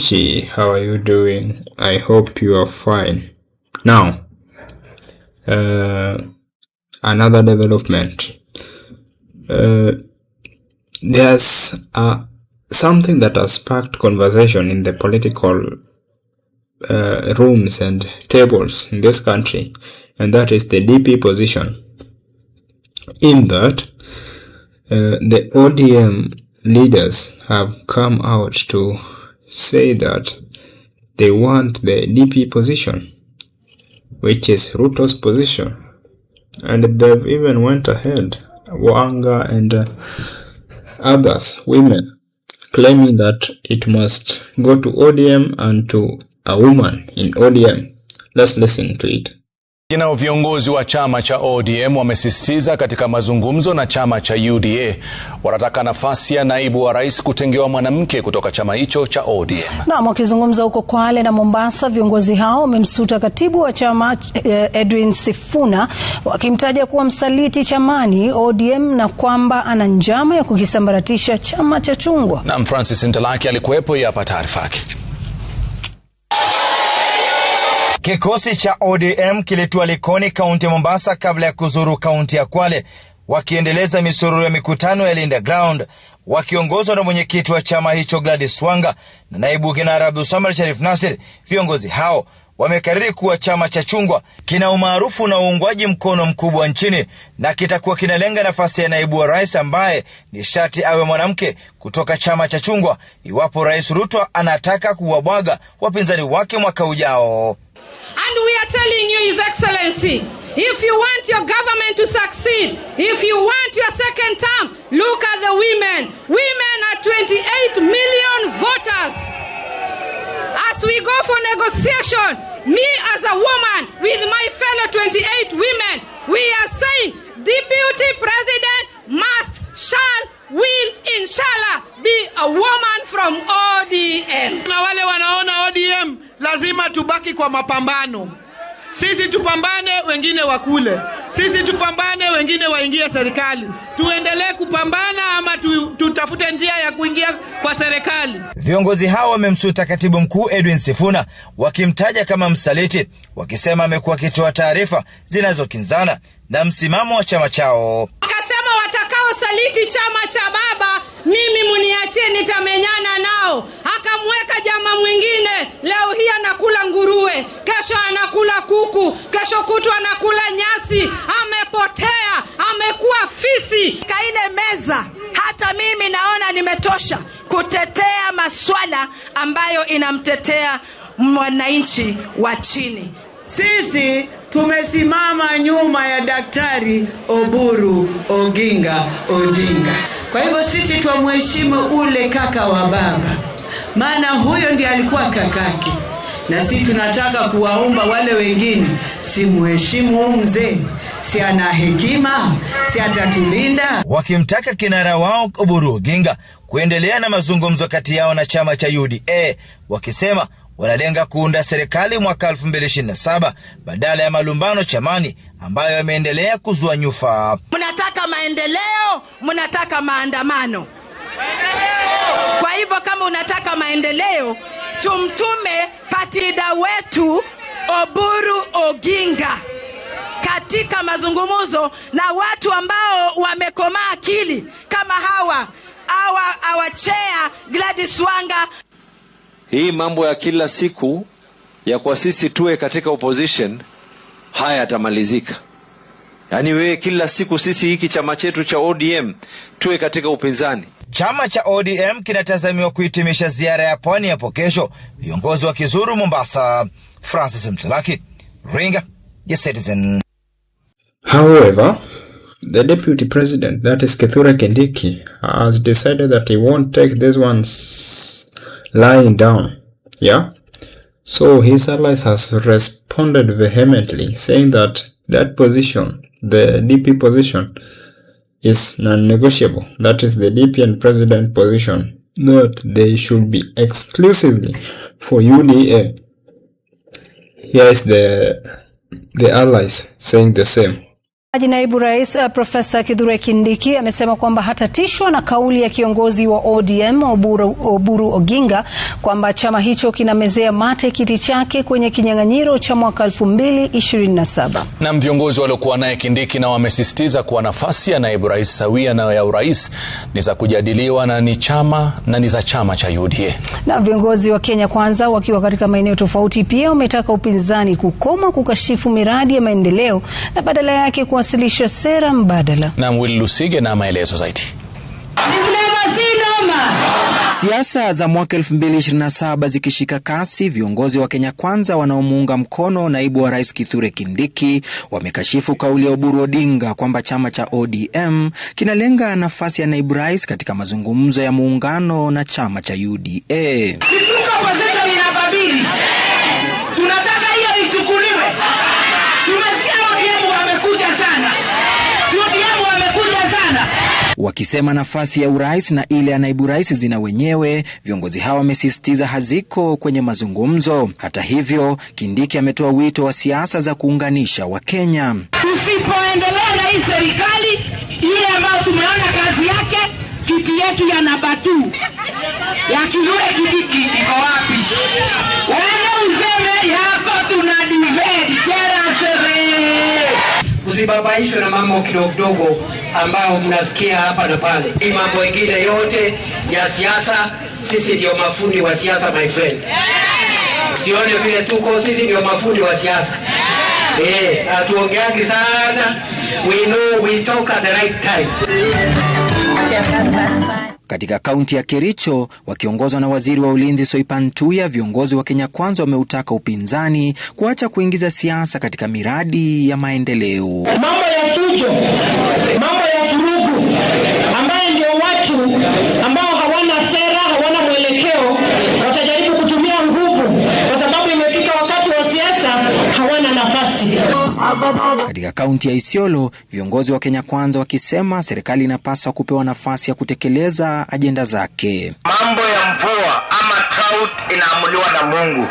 Kindiki, how are you doing? I hope you are fine. Now, another development. There's something that has sparked conversation in the political rooms and tables in this country, and that is the DP position. In that, the ODM leaders have come out to say that they want the DP position, which is Ruto's position, and they've even went ahead, Wanga and others, women, claiming that it must go to ODM and to a woman in ODM. Let's listen to it. Nao viongozi wa chama cha ODM wamesisitiza katika mazungumzo na chama cha UDA wanataka nafasi ya naibu wa rais kutengewa mwanamke kutoka chama hicho cha ODM. Na wakizungumza huko Kwale na Mombasa, viongozi hao wamemsuta katibu wa chama Edwin Sifuna wakimtaja kuwa msaliti chamani ODM na kwamba ana njama ya kukisambaratisha chama cha chungwa. Na Francis Ntalaki alikuwepo, hapa taarifa yake. Kikosi cha ODM kilitua Likoni, kaunti ya Mombasa kabla ya kuzuru kaunti ya Kwale, wakiendeleza misururu ya mikutano ya Linda Ground, wakiongozwa na mwenyekiti wa chama hicho Gladys Wanga na naibu kinara Abdulsamad Sharif Nasir. Viongozi hao wamekariri kuwa chama cha chungwa kina umaarufu na uungwaji mkono mkubwa nchini na kitakuwa kinalenga nafasi ya naibu wa rais ambaye ni sharti awe mwanamke kutoka chama cha chungwa iwapo Rais Ruto anataka kuwabwaga wapinzani wake mwaka ujao. And we are telling you, His Excellency, if you want your government to succeed, if you want your second term, look at the women. Women are 28 million voters. As we go for negotiation, me as a woman with my fellow 28 women, we are saying Deputy President must, shall, will, inshallah, be a woman from ODM. Na wale wanaona ODM lazima tubaki kwa mapambano. Sisi tupambane, wengine wakule. Sisi tupambane, wengine waingie serikali. Tuendelee kupambana ama tutafute njia ya kuingia kwa serikali. Viongozi hao wamemsuta katibu mkuu Edwin Sifuna wakimtaja kama msaliti, wakisema amekuwa akitoa taarifa zinazokinzana na msimamo wa chama chao. Akasema watakao saliti chama cha baba, mimi muniachie, nitamenyana nao. Akamweka jamaa mwingine, leo hii anakula nguruwe, kesho anakula kuku, kesho kutu anakula nyasi. Amepotea, amekuwa fisi. Kaile meza, hata mimi naona nimetosha kutetea maswala ambayo inamtetea mwananchi wa chini. Sisi tumesimama nyuma ya Daktari Oburu Oginga Odinga. Kwa hivyo sisi tumheshimu ule kaka wa baba, maana huyo ndiye alikuwa kakake. Na sisi tunataka kuwaomba wale wengine, si muheshimu mzee, si ana hekima, si atatulinda. Wakimtaka kinara wao Oburu Oginga kuendelea na mazungumzo kati yao na chama cha UDA, wakisema wanalenga kuunda serikali mwaka 2027 badala ya malumbano chamani ambayo yameendelea kuzua nyufa. Mnataka maendeleo, mnataka maandamano. Kwa hivyo kama unataka maendeleo, tumtume patida wetu Oburu Oginga katika mazungumzo na watu ambao wamekomaa akili kama hawa chair Gladys Wanga. Hii mambo ya kila siku ya kwa sisi tuwe katika opposition haya yatamalizika. Yaani wewe kila siku sisi hiki chama chetu cha ODM tuwe katika upinzani. Chama cha ODM kinatazamiwa kuhitimisha ziara ya pwani hapo kesho, viongozi wakizuru Mombasa. Francis Ntalaki, Ringa ya Citizen. However, the deputy president, that is Kithure Kindiki, has decided that he won't take this one's lying down. Yeah? So his allies has responded vehemently, saying that position, the DP position, is non-negotiable. That is the DP and president position, that they should be exclusively for UDA. Here is the allies saying the same. Naibu Rais Profesa Kithure Kindiki amesema kwamba hatatishwa na kauli ya kiongozi wa ODM Oburu Oginga kwamba chama hicho kinamezea mate kiti chake kwenye kinyang'anyiro cha mwaka 2027. Na viongozi waliokuwa naye Kindiki na wamesisitiza kuwa nafasi ya naibu rais sawia na ya urais ni za kujadiliwa na ni za chama cha UDA. Na viongozi wa Kenya Kwanza wakiwa katika maeneo tofauti pia wametaka upinzani kukoma kukashifu miradi ya maendeleo na badala yake kuwasilisha sera mbadala. Na Will Lusige na maelezo zaidi. Siasa za mwaka 2027 zikishika kasi, viongozi wa Kenya Kwanza wanaomuunga mkono naibu wa rais Kithure Kindiki wamekashifu kauli ya Oburu Odinga kwamba chama cha ODM kinalenga nafasi ya naibu rais katika mazungumzo ya muungano na chama cha UDA. Tunataka hiyo ichukuliwe. Tumesikia ODM wamekuja sana. ODM wamekuja sana. Wakisema nafasi ya urais na ile ya naibu rais zina wenyewe, viongozi hawa wamesisitiza haziko kwenye mazungumzo. Hata hivyo, Kindiki ametoa wito wa siasa za kuunganisha Wakenya. Tusipoendelea na hii serikali ile ambayo tumeona kazi yake, kiti yetu ya namba 2 ya Kithure Kindiki iko wapi? Wewe useme yako tuna divide terasere. Usibabaishwe na mambo kidogo ambao mnasikia hapa na pale. Hii mambo mengine yote ya siasa, sisi ndio mafundi wa siasa, my friend. Usione vile tuko, sisi ndio mafundi wa siasa. Hatuongeagi sana. We know we talk at the right time. Katika kaunti ya Kericho, wakiongozwa na waziri wa ulinzi Soipan Tuya, viongozi wa Kenya Kwanza wameutaka upinzani kuacha kuingiza siasa katika miradi ya maendeleo. Mambo ya fujo, mambo ya furugu, ambaye ndio watu ambao hawana sera, hawana mwelekeo, watajaribu kutumia nguvu kwa sababu imefika wakati wa siasa, hawana nafasi. Katika kaunti ya Isiolo, viongozi wa Kenya Kwanza wakisema serikali inapaswa kupewa nafasi ya kutekeleza ajenda zake. Mambo ya mvua ama drought inaamuliwa na Mungu.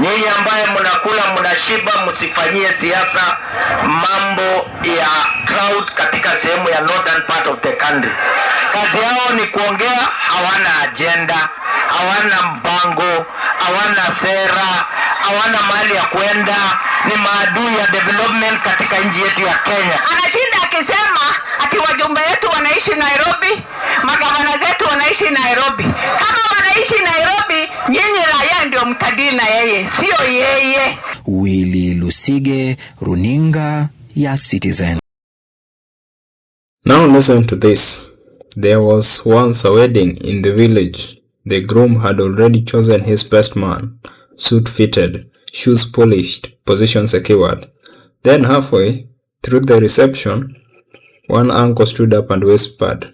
Nyinyi ambaye mnakula mnashiba, msifanyie siasa mambo ya drought katika sehemu ya northern part of the country. Kazi yao ni kuongea, hawana agenda, hawana mpango, hawana sera, hawana mahali ya kwenda, ni maadui ya development katika nchi yetu ya Kenya. Anashinda akisema ati wajumbe wetu wanaishi Nairobi, magavana zetu wanaishi Nairobi. Kama wanaishi Nairobi, nyinyi raia ndio mtadili na yeye, sio yeye. Willy Lusige, runinga ya Citizen. Now listen to this. There was once a wedding in the village. The groom had already chosen his best man, suit fitted, shoes polished, position secured. Then halfway through the reception, one uncle stood up and whispered,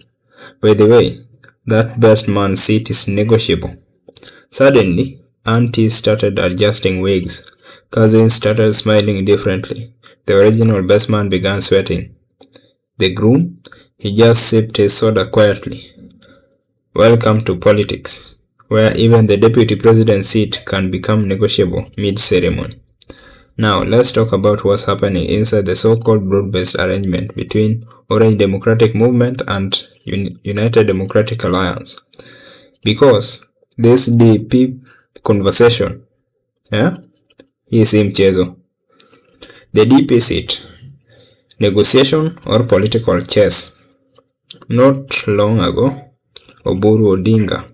"By the way, that best man's seat is negotiable." Suddenly, aunties started adjusting wigs. Cousins started smiling differently. The original best man began sweating. The groom, he just sipped his soda quietly. Welcome to politics, where even the deputy president's seat can become negotiable mid-ceremony. Now, let's talk about what's happening inside the so-called broad-based arrangement between Orange Democratic Movement and United Democratic Alliance. Because this DP conversation, hii si mchezo. The DP seat, negotiation or political chess. Not long ago, Oburu Odinga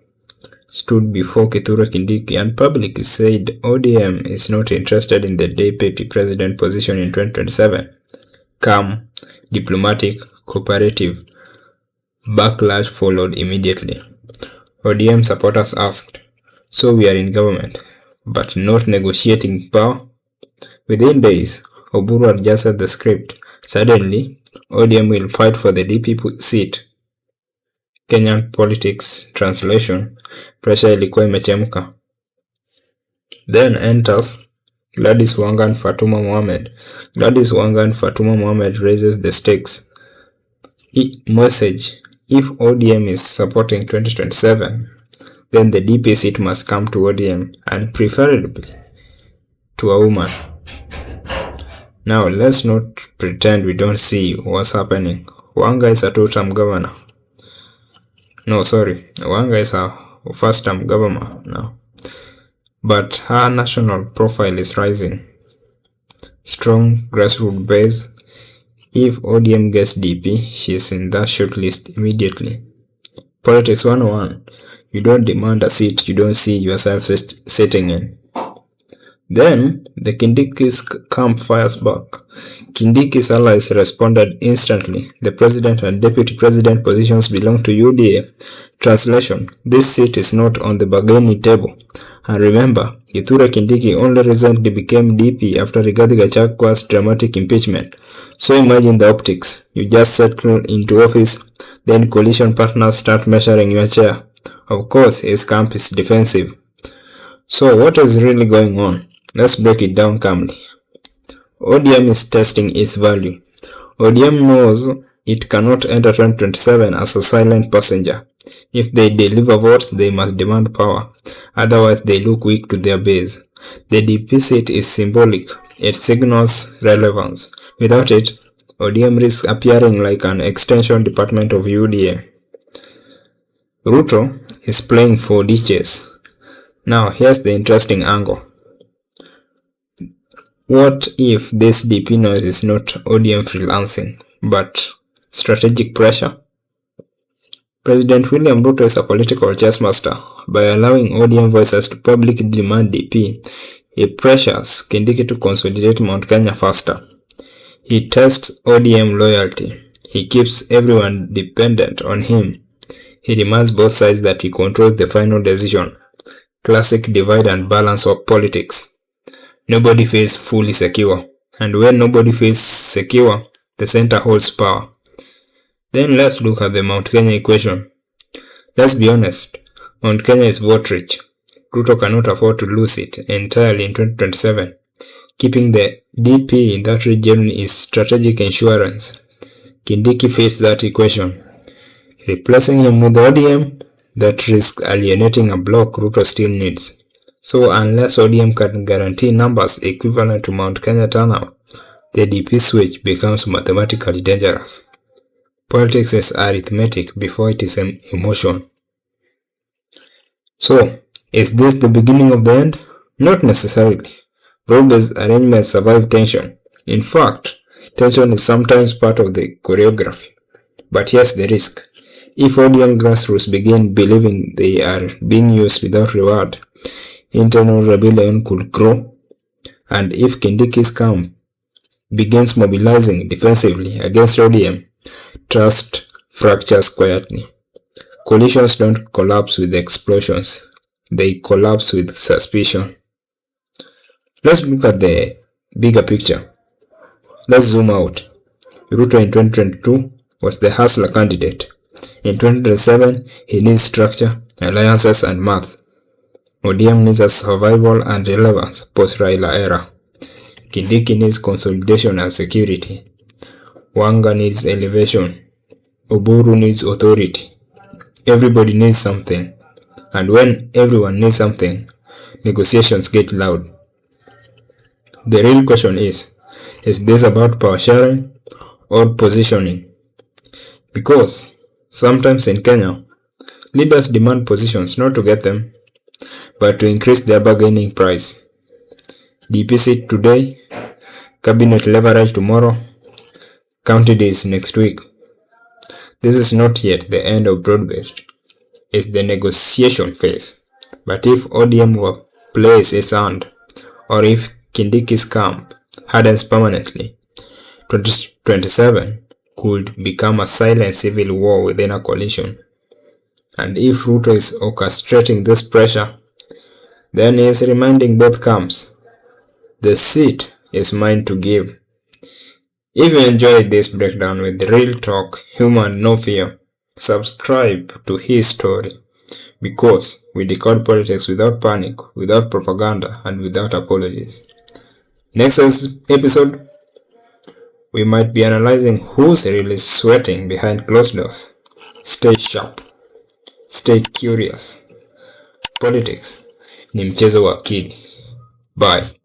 stood before Kithure Kindiki and publicly said ODM is not interested in the deputy president position in 2027. Calm, diplomatic, cooperative. Backlash followed immediately. ODM supporters asked, "So we are in government, but not negotiating power?" Within days, Oburu adjusted the script. Suddenly, ODM will fight for the DP seat. Kenyan politics translation, pressure ilikuwa imechemka. Then enters Gladys Wanga and Fatuma Mohamed. Gladys Wanga and Fatuma Mohamed raises the stakes. Message: if ODM is supporting 2027, then the DP seat must come to ODM and preferably to a woman. Now, let's not pretend we don't see what's happening. Wanga is a two-term governor. No, sorry. Wanga is a first-term governor now. But her national profile is rising. Strong grassroots base. If ODM gets DP, she's in that shortlist immediately. Politics 101. You don't demand a seat you don't see yourself sitting in. Then, the Kindiki's camp fires back. Kindiki's allies responded instantly. The president and deputy president positions belong to UDA. Translation: this seat is not on the bargaining table. And remember, Kithure Kindiki only recently became DP after Rigathi Gachagua's dramatic impeachment. So imagine the optics. You just settle into office, then coalition partners start measuring your chair. Of course, his camp is defensive. So what is really going on? Let's break it down calmly. ODM is testing its value. ODM knows it cannot enter 2027 as a silent passenger. If they deliver votes, they must demand power. Otherwise, they look weak to their base. The DP seat is symbolic. It signals relevance. Without it, ODM risks appearing like an extension department of UDA. Ruto is playing for ditches. Now, here's the interesting angle. What if this DP noise is not ODM freelancing, but strategic pressure? President William Ruto is a political chess master. By allowing ODM voices to publicly demand DP, he pressures Kindiki to consolidate Mount Kenya faster. He tests ODM loyalty. He keeps everyone dependent on him. He reminds both sides that he controls the final decision. Classic divide and balance of politics. Nobody feels fully secure, and when nobody feels secure, the center holds power. Then let's look at the Mount Kenya equation. Let's be honest, Mount Kenya is vote rich. Ruto cannot afford to lose it entirely in 2027. Keeping the DP in that region is strategic insurance. Kindiki fits that equation. Replacing him with ODM, that risks alienating a bloc Ruto still needs. So unless ODM can guarantee numbers equivalent to Mount Kenya turnout, the DP switch becomes mathematically dangerous. Politics is arithmetic before it is emotion. So, is this the beginning of the end? Not necessarily. Role-based arrangements survive tension. In fact, tension is sometimes part of the choreography. But here's the risk. If ODM grassroots begin believing they are being used without reward, internal rebellion could grow. And if Kindiki's camp begins mobilizing defensively against ODM, trust fractures quietly. Coalitions don't collapse with explosions. They collapse with suspicion. Let's look at the bigger picture. Let's zoom out. Ruto in 2022 was the hustler candidate. In 2027, he needs structure, alliances, and maths. ODM needs a survival and relevance post-Raila era. Kindiki needs consolidation and security. Wanga needs elevation. Oburu needs authority. Everybody needs something. And when everyone needs something, negotiations get loud. The real question is this about power sharing or positioning? Because sometimes in Kenya, leaders demand positions not to get them, but to increase their bargaining price. DP seat today, cabinet leverage tomorrow, county days next week. This is not yet the end of broad-based. It's the negotiation phase. But if ODM plays its hand, or if Kindiki's camp hardens permanently, 2027 could become a silent civil war within a coalition. And if Ruto is orchestrating this pressure, then he is reminding both camps, the seat is mine to give. If you enjoyed this breakdown with real talk, humor, and no fear, subscribe to HiiStory, because we decode politics without panic, without propaganda, and without apologies. Next episode, we might be analyzing who's really sweating behind closed doors. Stay sharp. Stay curious. Politics ni mchezo wa akili. Bye.